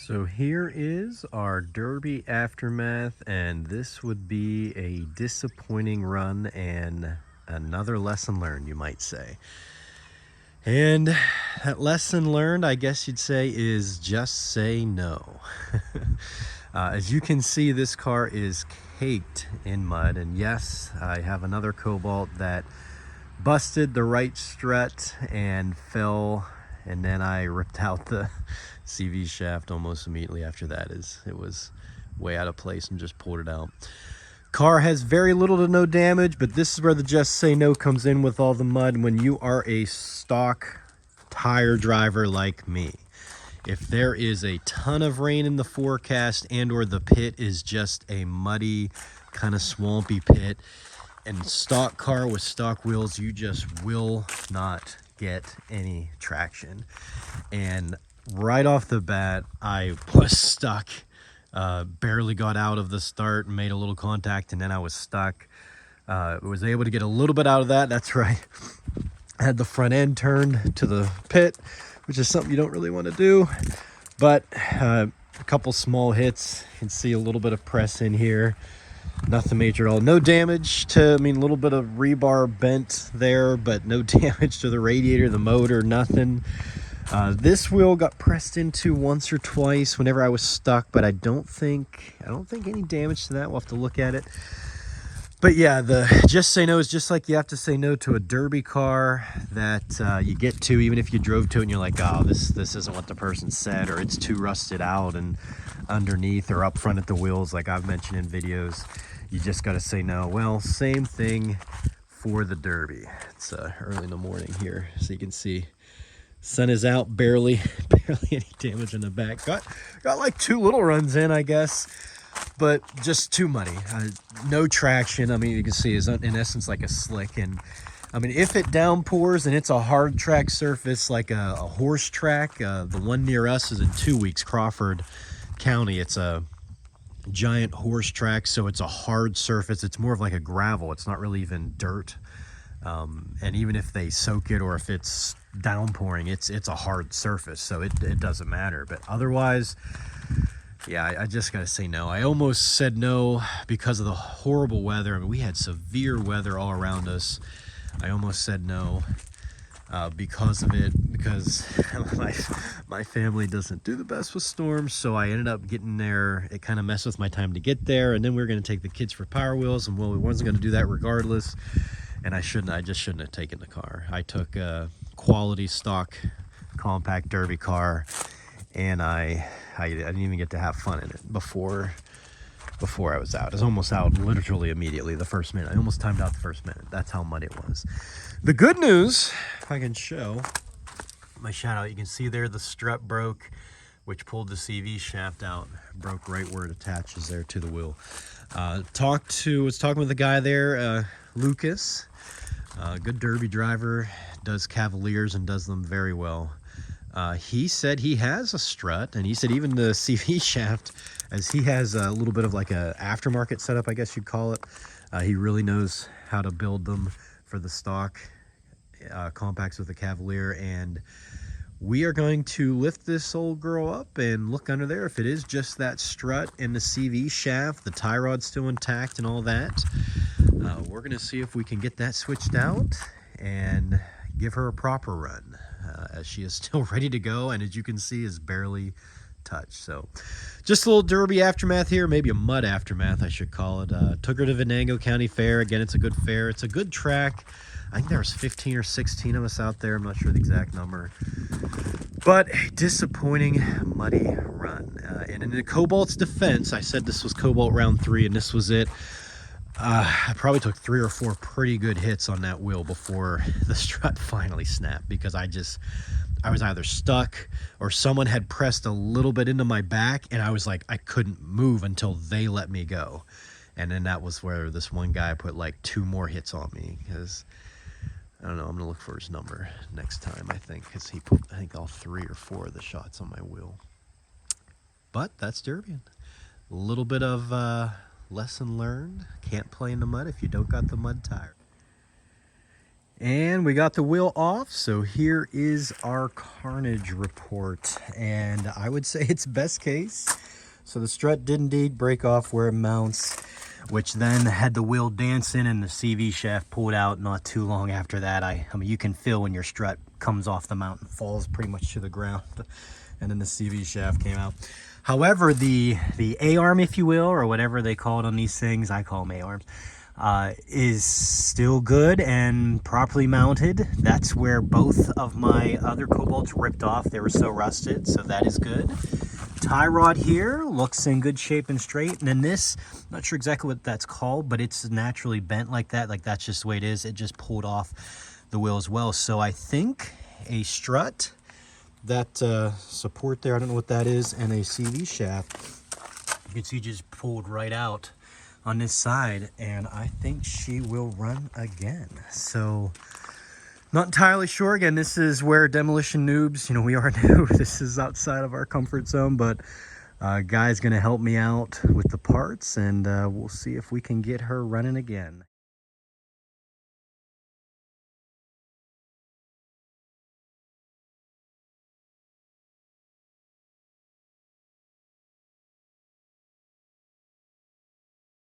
So here is our Derby aftermath, and this would be a disappointing run and another lesson learned, you might say. And that lesson learned, I guess you'd say, is just say no. As you can see, this car is caked in mud, and yes, I have another Cobalt that busted the right strut and fell, and then I ripped out the CV shaft almost immediately after that. It was way out of place and just pulled it out. Car has very little to no damage, but this is where the just say no comes in with all the mud. When you are a stock tire driver like me, if there is a ton of rain in the forecast and or the pit is just a muddy kind of swampy pit and stock car with stock wheels, you just will not get any traction. And right off the bat, I was stuck. Barely got out of the start and made a little contact, and then I was stuck. Was able to get a little bit out of that. That's right. I had the front end turned to the pit, which is something you don't really want to do. But a couple small hits. You can see a little bit of press in here. Nothing major at all. No damage to, a little bit of rebar bent there, but no damage to the radiator, the motor, nothing. This wheel got pressed into once or twice whenever I was stuck, but I don't think any damage to that. We'll have to look at it. But yeah, the just say no is just like you have to say no to a Derby car that you get to, even if you drove to it and you're like, oh, this isn't what the person said, or it's too rusted out and underneath or up front at the wheels, like I've mentioned in videos. You just got to say no. Well, same thing for the Derby. It's early in the morning here, so you can see sun is out, barely any damage in the back. Got like 2 little runs in, I guess, but just too muddy. No traction. You can see is in essence like a slick. And if it downpours and it's a hard track surface like a horse track, the one near us is in 2 weeks, Crawford County. It's a giant horse track, so it's a hard surface. It's more of like a gravel. It's not really even dirt. And even if they soak it or if it's downpouring, it's a hard surface, so it doesn't matter. But otherwise, yeah, I just gotta say no. I almost said no because of the horrible weather. We had severe weather all around us. I almost said no because of it, because my family doesn't do the best with storms, so I ended up getting there. It kind of messed with my time to get there, and then we were going to take the kids for Power Wheels, and well, we wasn't going to do that regardless. And I just shouldn't have taken the car. I took a quality stock compact Derby car, and I didn't even get to have fun in it before I was out. I was almost out literally immediately the first minute. I almost timed out the first minute. That's how muddy it was. The good news, if I can show my shout out, you can see there the strut broke, which pulled the CV shaft out, broke right where it attaches there to the wheel. Was talking with the guy there, Lucas, good Derby driver, does Cavaliers and does them very well. He said he has a strut, and he said even the CV shaft, as he has a little bit of like a aftermarket setup, I guess you'd call it. He really knows how to build them for the stock compacts with the Cavalier, and we are going to lift this old girl up and look under there. If it is just that strut and the CV shaft, the tie rod's still intact and all that, we're going to see if we can get that switched out and give her a proper run, as she is still ready to go, and as you can see is barely touched. So just a little Derby aftermath here, maybe a mud aftermath I should call it. Took her to Venango County Fair. Again, it's a good fair, it's a good track. I think there was 15 or 16 of us out there. I'm not sure the exact number. But a disappointing, muddy run. And in the Cobalt's defense, I said this was Cobalt round 3, and this was it. I probably took 3 or 4 pretty good hits on that wheel before the strut finally snapped, because I was either stuck or someone had pressed a little bit into my back, and I was like, I couldn't move until they let me go. And then that was where this one guy put like 2 more hits on me, because I don't know, I'm gonna look for his number next time, I think, because he put, I think, all 3 or 4 of the shots on my wheel. But that's Derby. A little bit of lesson learned. Can't play in the mud if you don't got the mud tire. And we got the wheel off, so here is our carnage report. And I would say it's best case. So the strut did indeed break off where it mounts, which then had the wheel dancing and the CV shaft pulled out not too long after that. I mean, you can feel when your strut comes off the mount and falls pretty much to the ground. And then the CV shaft came out. However, the A-arm, if you will, or whatever they call it on these things, I call them A-arms, is still good and properly mounted. That's where both of my other Cobalts ripped off. They were so rusted, so that is good. Tie rod here looks in good shape and straight. And then this, not sure exactly what that's called, but it's naturally bent like that. Like that's just the way it is. It just pulled off the wheel as well. So I think a strut, that support there, I don't know what that is, and a CV shaft, you can see just pulled right out on this side, and I think she will run again. So not entirely sure. Again, this is where demolition noobs, you know, we are new. This is outside of our comfort zone, but guy's gonna help me out with the parts, and we'll see if we can get her running again.